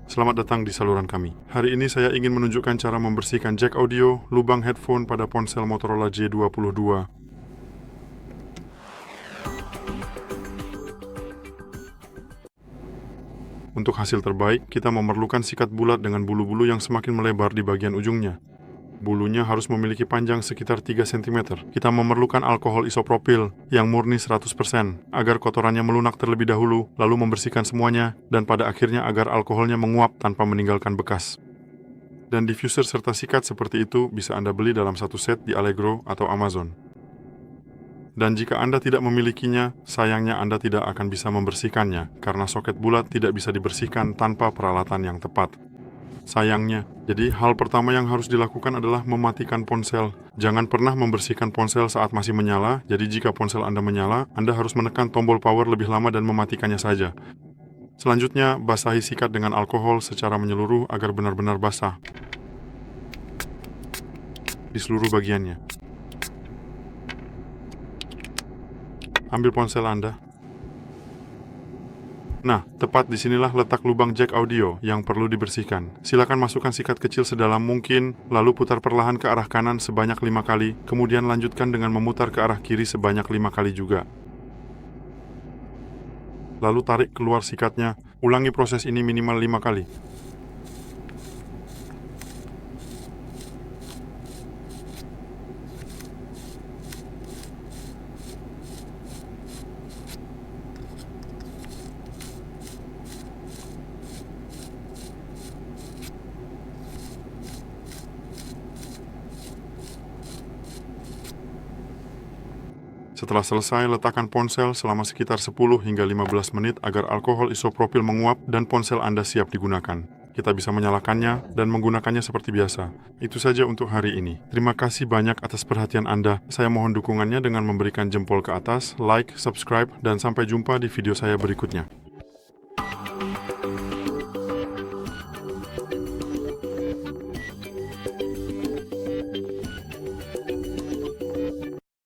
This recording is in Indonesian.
Selamat datang di saluran kami. Hari ini saya ingin menunjukkan cara membersihkan jack audio, lubang headphone pada ponsel Motorola J22. Untuk hasil terbaik, kita memerlukan sikat bulat dengan bulu-bulu yang semakin melebar di bagian ujungnya. Bulunya harus memiliki panjang sekitar 3 cm. Kita memerlukan alkohol isopropil yang murni 100% agar kotorannya melunak terlebih dahulu, lalu membersihkan semuanya, dan pada akhirnya agar alkoholnya menguap tanpa meninggalkan bekas. Dan diffuser serta sikat seperti itu bisa Anda beli dalam satu set di Allegro atau Amazon. Dan jika Anda tidak memilikinya, sayangnya Anda tidak akan bisa membersihkannya karena soket bulat tidak bisa dibersihkan tanpa peralatan yang tepat. Sayangnya, jadi hal pertama yang harus dilakukan adalah mematikan ponsel. Jangan pernah membersihkan ponsel saat masih menyala, jadi jika ponsel Anda menyala, Anda harus menekan tombol power lebih lama dan mematikannya saja. Selanjutnya, basahi sikat dengan alkohol secara menyeluruh agar benar-benar basah di seluruh bagiannya. Ambil ponsel Anda. Nah, tepat disinilah letak lubang jack audio yang perlu dibersihkan. Silakan masukkan sikat kecil sedalam mungkin, lalu putar perlahan ke arah kanan sebanyak 5 kali, kemudian lanjutkan dengan memutar ke arah kiri sebanyak 5 kali juga. Lalu tarik keluar sikatnya, ulangi proses ini minimal 5 kali. Setelah selesai, letakkan ponsel selama sekitar 10 hingga 15 menit agar alkohol isopropil menguap dan ponsel Anda siap digunakan. Kita bisa menyalakannya dan menggunakannya seperti biasa. Itu saja untuk hari ini. Terima kasih banyak atas perhatian Anda. Saya mohon dukungannya dengan memberikan jempol ke atas, like, subscribe, dan sampai jumpa di video saya berikutnya.